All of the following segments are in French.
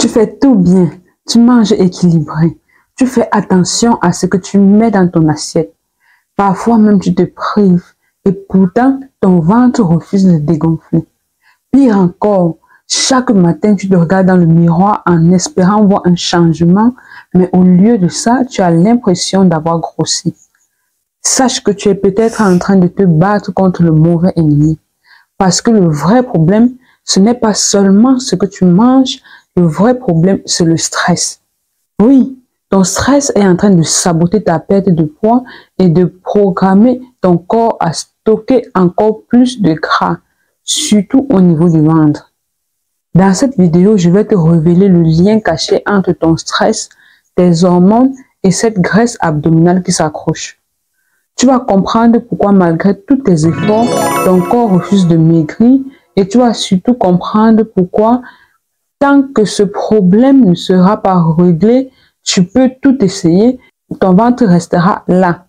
Tu fais tout bien, tu manges équilibré, tu fais attention à ce que tu mets dans ton assiette. Parfois même tu te prives et pourtant ton ventre refuse de dégonfler. Pire encore, chaque matin tu te regardes dans le miroir en espérant voir un changement, mais au lieu de ça, tu as l'impression d'avoir grossi. Sache que tu es peut-être en train de te battre contre le mauvais ennemi. Parce que le vrai problème, ce n'est pas seulement ce que tu manges, le vrai problème, c'est le stress. Oui, ton stress est en train de saboter ta perte de poids et de programmer ton corps à stocker encore plus de gras, surtout au niveau du ventre. Dans cette vidéo, je vais te révéler le lien caché entre ton stress, tes hormones et cette graisse abdominale qui s'accroche. Tu vas comprendre pourquoi malgré tous tes efforts, ton corps refuse de maigrir et tu vas surtout comprendre pourquoi tant que ce problème ne sera pas réglé, tu peux tout essayer, ton ventre restera là.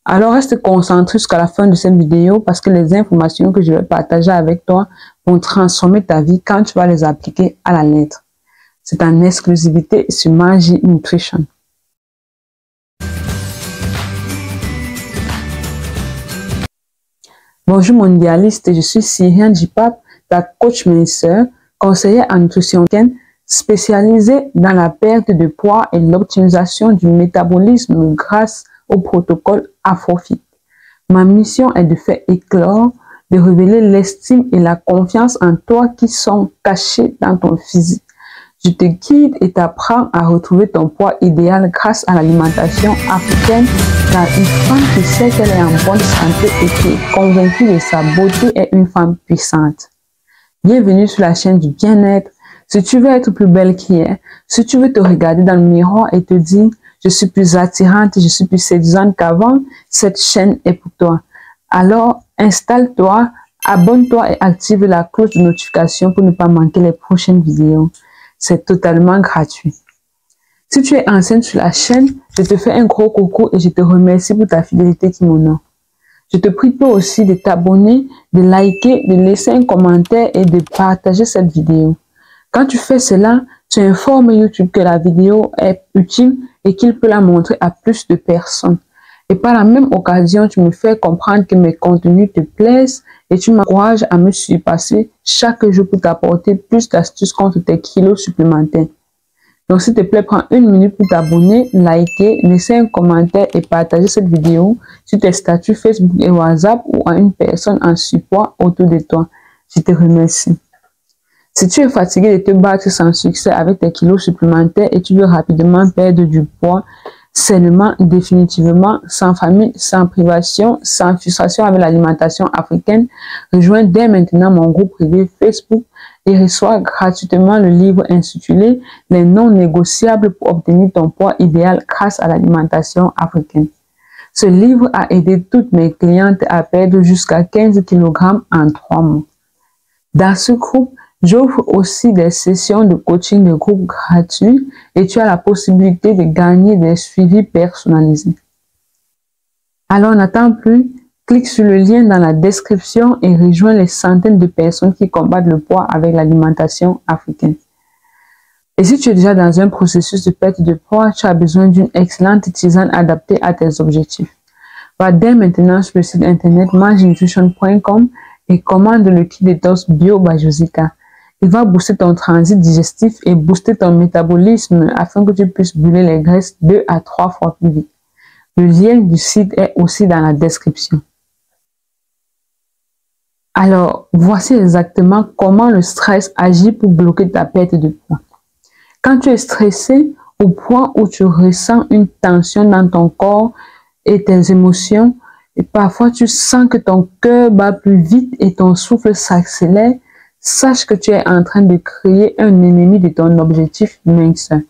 Alors reste concentré jusqu'à la fin de cette vidéo parce que les informations que je vais partager avec toi vont transformer ta vie quand tu vas les appliquer à la lettre. C'est en exclusivité sur Magie Nutrition. Bonjour mondialiste, je suis Syriane Jipap, ta coach minceur, conseillère en nutrition spécialisée dans la perte de poids et l'optimisation du métabolisme grâce au protocole AfroFit. Ma mission est de faire éclore, de révéler l'estime et la confiance en toi qui sont cachés dans ton physique. Je te guide et t'apprends à retrouver ton poids idéal grâce à l'alimentation africaine, car une femme qui sait qu'elle est en bonne santé et qui est convaincue de sa beauté est une femme puissante. Bienvenue sur la chaîne du bien-être. Si tu veux être plus belle qu'hier, si tu veux te regarder dans le miroir et te dire « Je suis plus attirante, je suis plus séduisante qu'avant », cette chaîne est pour toi. Alors, installe-toi, abonne-toi et active la cloche de notification pour ne pas manquer les prochaines vidéos. C'est totalement gratuit. Si tu es enceinte sur la chaîne, je te fais un gros coucou et je te remercie pour ta fidélité qui m'honore. Je te prie toi aussi de t'abonner, de liker, de laisser un commentaire et de partager cette vidéo. Quand tu fais cela, tu informes YouTube que la vidéo est utile et qu'il peut la montrer à plus de personnes. Et par la même occasion, tu me fais comprendre que mes contenus te plaisent et tu m'encourages à me surpasser chaque jour pour t'apporter plus d'astuces contre tes kilos supplémentaires. Donc, s'il te plaît, prends une minute pour t'abonner, liker, laisser un commentaire et partager cette vidéo sur tes statuts Facebook et WhatsApp ou à une personne en support autour de toi. Je te remercie. Si tu es fatigué de te battre sans succès avec tes kilos supplémentaires et tu veux rapidement perdre du poids, sainement, définitivement, sans famine, sans privation, sans frustration avec l'alimentation africaine, rejoins dès maintenant mon groupe privé Facebook et reçois gratuitement le livre intitulé « Les non négociables pour obtenir ton poids idéal grâce à l'alimentation africaine ». Ce livre a aidé toutes mes clientes à perdre jusqu'à 15 kg en 3 mois. Dans ce groupe, j'offre aussi des sessions de coaching de groupe gratuits et tu as la possibilité de gagner des suivis personnalisés. Alors n'attends plus, clique sur le lien dans la description et rejoins les centaines de personnes qui combattent le poids avec l'alimentation africaine. Et si tu es déjà dans un processus de perte de poids, tu as besoin d'une excellente tisane adaptée à tes objectifs. Va dès maintenant sur le site internet magenutrition.com et commande le kit détox bio by Josica. Il va booster ton transit digestif et booster ton métabolisme afin que tu puisses brûler les graisses 2 à 3 fois plus vite. Le lien du site est aussi dans la description. Alors, voici exactement comment le stress agit pour bloquer ta perte de poids. Quand tu es stressé au point où tu ressens une tension dans ton corps et tes émotions, et parfois tu sens que ton cœur bat plus vite et ton souffle s'accélère, sache que tu es en train de créer un ennemi de ton objectif minceur.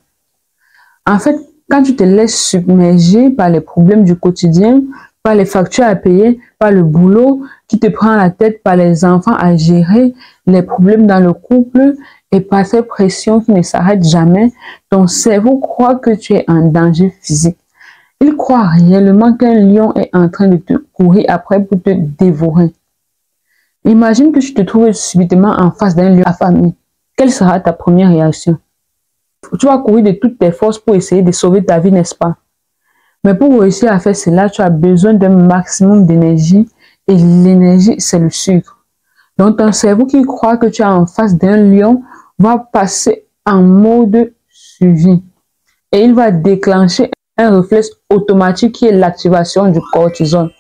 En fait, quand tu te laisses submerger par les problèmes du quotidien, par les factures à payer, par le boulot qui te prend la tête, par les enfants à gérer, les problèmes dans le couple et par ces pressions qui ne s'arrêtent jamais, ton cerveau croit que tu es en danger physique. Il croit réellement qu'un lion est en train de te courir après pour te dévorer. Imagine que tu te trouves subitement en face d'un lion affamé. Quelle sera ta première réaction? Tu vas courir de toutes tes forces pour essayer de sauver ta vie, n'est-ce pas? Mais pour réussir à faire cela, tu as besoin d'un maximum d'énergie et l'énergie, c'est le sucre. Donc, ton cerveau qui croit que tu es en face d'un lion va passer en mode suivi et il va déclencher un réflexe automatique qui est l'activation du cortisol.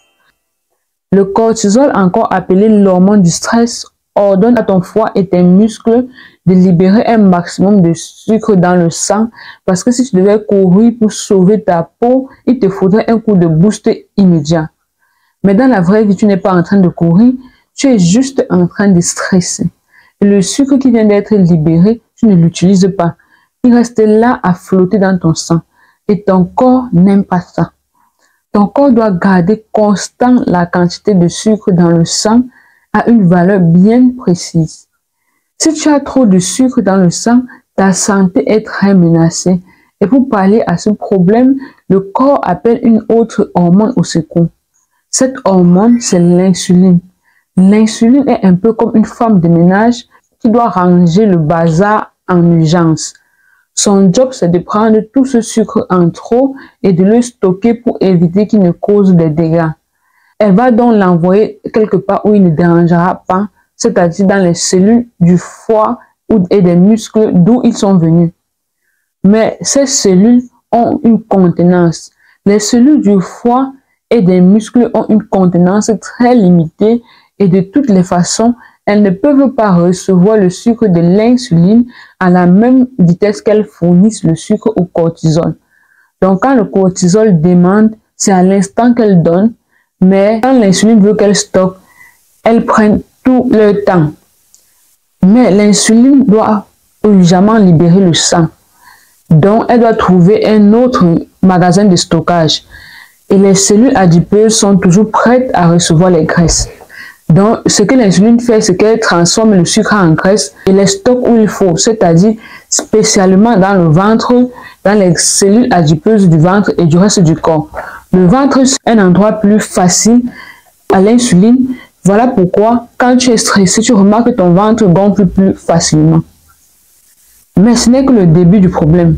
Le cortisol, encore appelé l'hormone du stress, ordonne à ton foie et tes muscles de libérer un maximum de sucre dans le sang parce que si tu devais courir pour sauver ta peau, il te faudrait un coup de boost immédiat. Mais dans la vraie vie, tu n'es pas en train de courir, tu es juste en train de stresser. Et le sucre qui vient d'être libéré, tu ne l'utilises pas. Il reste là à flotter dans ton sang. Et ton corps n'aime pas ça. Ton corps doit garder constant la quantité de sucre dans le sang à une valeur bien précise. Si tu as trop de sucre dans le sang, ta santé est très menacée. Et pour pallier à ce problème, le corps appelle une autre hormone au secours. Cette hormone, c'est l'insuline. L'insuline est un peu comme une femme de ménage qui doit ranger le bazar en urgence. Son job, c'est de prendre tout ce sucre en trop et de le stocker pour éviter qu'il ne cause des dégâts. Elle va donc l'envoyer quelque part où il ne dérangera pas, c'est-à-dire dans les cellules du foie et des muscles d'où ils sont venus. Mais ces cellules ont une contenance. Les cellules du foie et des muscles ont une contenance très limitée et de toutes les façons, elles ne peuvent pas recevoir le sucre de l'insuline à la même vitesse qu'elles fournissent le sucre au cortisol. Donc quand le cortisol demande, c'est à l'instant qu'elle donne, mais quand l'insuline veut qu'elle stocke, elles prennent tout leur temps. Mais l'insuline doit urgemment libérer le sang. Donc elle doit trouver un autre magasin de stockage. Et les cellules adipeuses sont toujours prêtes à recevoir les graisses. Donc, ce que l'insuline fait, c'est qu'elle transforme le sucre en graisse et les stocke où il faut, c'est-à-dire spécialement dans le ventre, dans les cellules adipeuses du ventre et du reste du corps. Le ventre, c'est un endroit plus facile à l'insuline. Voilà pourquoi, quand tu es stressé, tu remarques que ton ventre gonfle plus facilement. Mais ce n'est que le début du problème.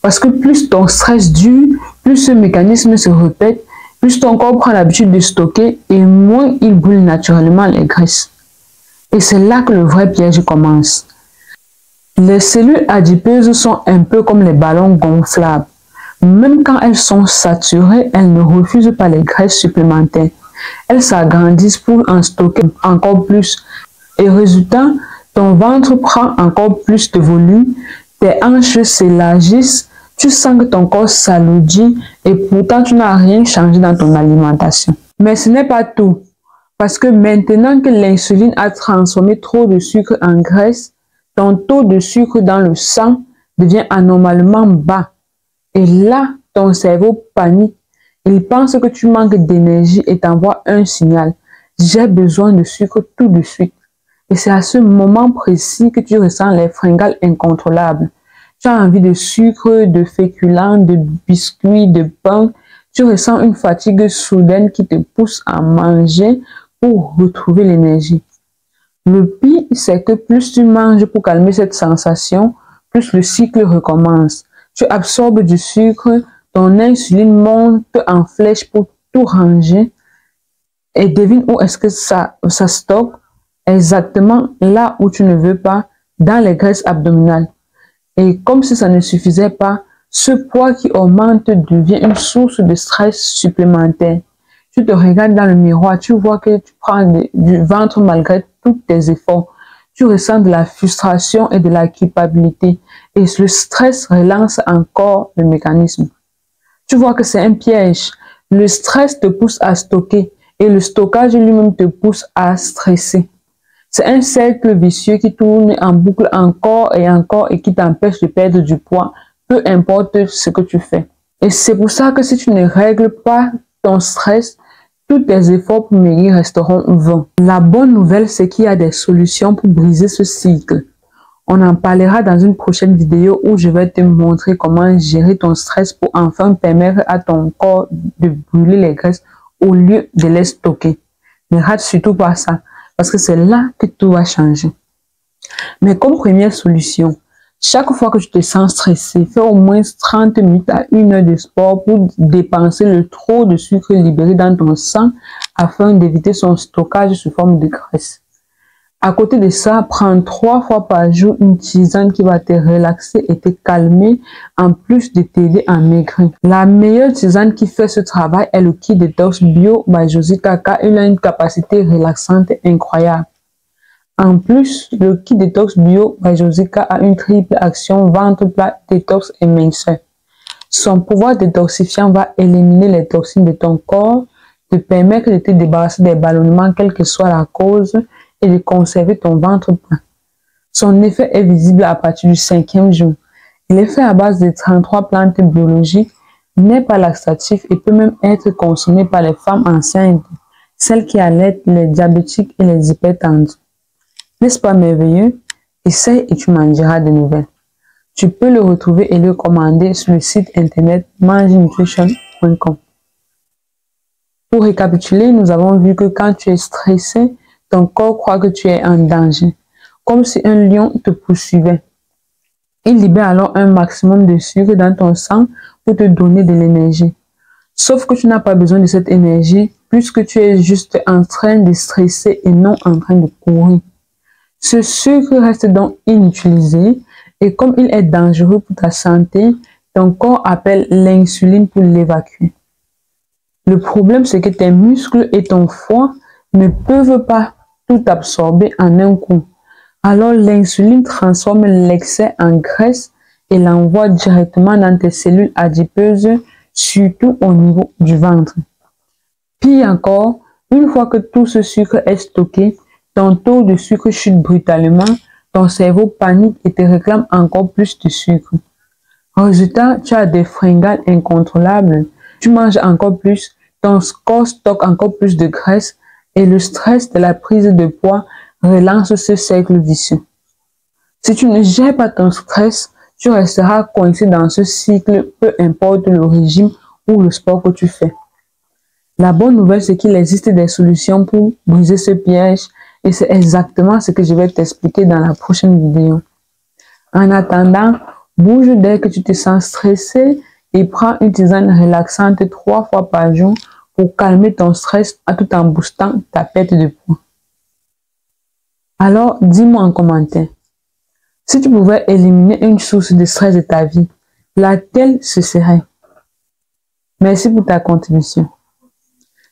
Parce que plus ton stress dure, plus ce mécanisme se répète, plus ton corps prend l'habitude de stocker et moins il brûle naturellement les graisses. Et c'est là que le vrai piège commence. Les cellules adipeuses sont un peu comme les ballons gonflables. Même quand elles sont saturées, elles ne refusent pas les graisses supplémentaires. Elles s'agrandissent pour en stocker encore plus. Et résultat, ton ventre prend encore plus de volume, tes hanches s'élargissent, tu sens que ton corps s'alourdit et pourtant tu n'as rien changé dans ton alimentation. Mais ce n'est pas tout. Parce que maintenant que l'insuline a transformé trop de sucre en graisse, ton taux de sucre dans le sang devient anormalement bas. Et là, ton cerveau panique. Il pense que tu manques d'énergie et t'envoie un signal. J'ai besoin de sucre tout de suite. Et c'est à ce moment précis que tu ressens les fringales incontrôlables. Tu as envie de sucre, de féculents, de biscuits, de pain. Tu ressens une fatigue soudaine qui te pousse à manger pour retrouver l'énergie. Le pire, c'est que plus tu manges pour calmer cette sensation, plus le cycle recommence. Tu absorbes du sucre, ton insuline monte en flèche pour tout ranger. Et devine où est-ce que ça stocke? Exactement là où tu ne veux pas, dans les graisses abdominales. Et comme si ça ne suffisait pas, ce poids qui augmente devient une source de stress supplémentaire. Tu te regardes dans le miroir, tu vois que tu prends du ventre malgré tous tes efforts. Tu ressens de la frustration et de la culpabilité. Et le stress relance encore le mécanisme. Tu vois que c'est un piège. Le stress te pousse à stocker et le stockage lui-même te pousse à stresser. C'est un cercle vicieux qui tourne en boucle encore et qui t'empêche de perdre du poids, peu importe ce que tu fais. Et c'est pour ça que si tu ne règles pas ton stress, tous tes efforts pour maigrir resteront vains. La bonne nouvelle, c'est qu'il y a des solutions pour briser ce cycle. On en parlera dans une prochaine vidéo où je vais te montrer comment gérer ton stress pour enfin permettre à ton corps de brûler les graisses au lieu de les stocker. Ne rate surtout pas ça. Parce que c'est là que tout va changer. Mais comme première solution, Chaque fois que tu te sens stressé, fais au moins 30 minutes à 1 heure de sport pour dépenser le trop de sucre libéré dans ton sang afin d'éviter son stockage sous forme de graisse. À côté de ça, prends 3 fois par jour une tisane qui va te relaxer et te calmer en plus de t'aider à maigrir. La meilleure tisane qui fait ce travail est le Kit Detox Bio by Josie Kaka. Il a une capacité relaxante incroyable. En plus, le Kit Detox Bio by Josica a une triple action ventre plat, détox et minceur. Son pouvoir détoxifiant va éliminer les toxines de ton corps, te permettre de te débarrasser des ballonnements, quelle que soit la cause, et de conserver ton ventre plein. Son effet est visible à partir du 5e jour. Il est fait à base de 33 plantes biologiques, n'est pas laxatif et peut même être consommé par les femmes enceintes, celles qui allaitent, les diabétiques et les hypertendus. N'est-ce pas merveilleux? Essaye et tu m'en diras des nouvelles. Tu peux le retrouver et le commander sur le site internet mangenutrition.com. Pour récapituler, nous avons vu que quand tu es stressé, ton corps croit que tu es en danger, comme si un lion te poursuivait. Il libère alors un maximum de sucre dans ton sang pour te donner de l'énergie. Sauf que tu n'as pas besoin de cette énergie puisque tu es juste en train de stresser et non en train de courir. Ce sucre reste donc inutilisé et comme il est dangereux pour ta santé, ton corps appelle l'insuline pour l'évacuer. Le problème, c'est que tes muscles et ton foie ne peuvent pas tout absorber en un coup. Alors l'insuline transforme l'excès en graisse et l'envoie directement dans tes cellules adipeuses, surtout au niveau du ventre. Pire encore, une fois que tout ce sucre est stocké, ton taux de sucre chute brutalement, ton cerveau panique et te réclame encore plus de sucre. Résultat, tu as des fringales incontrôlables, tu manges encore plus, ton corps stocke encore plus de graisse et le stress de la prise de poids relance ce cercle vicieux. Si tu ne gères pas ton stress, tu resteras coincé dans ce cycle, peu importe le régime ou le sport que tu fais. La bonne nouvelle, c'est qu'il existe des solutions pour briser ce piège et c'est exactement ce que je vais t'expliquer dans la prochaine vidéo. En attendant, bouge dès que tu te sens stressé et prends une tisane relaxante 3 fois par jour pour calmer ton stress tout en boostant ta perte de poids. Alors, dis-moi en commentaire, si tu pouvais éliminer une source de stress de ta vie, laquelle ce serait? Merci pour ta contribution.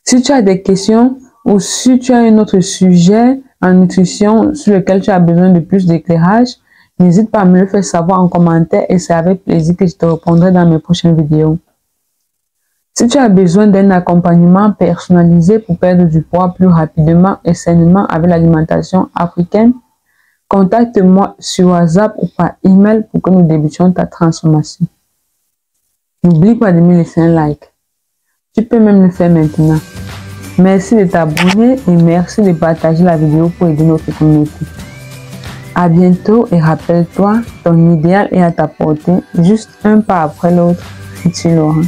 Si tu as des questions ou si tu as un autre sujet en nutrition sur lequel tu as besoin de plus d'éclairage, n'hésite pas à me le faire savoir en commentaire et c'est avec plaisir que je te répondrai dans mes prochaines vidéos. Si tu as besoin d'un accompagnement personnalisé pour perdre du poids plus rapidement et sainement avec l'alimentation africaine, contacte-moi sur WhatsApp ou par email pour que nous débutions ta transformation. N'oublie pas de me laisser un like. Tu peux même le faire maintenant. Merci de t'abonner et merci de partager la vidéo pour aider notre communauté. À bientôt et rappelle-toi, ton idéal est à ta portée, juste un pas après l'autre et tu l'auras.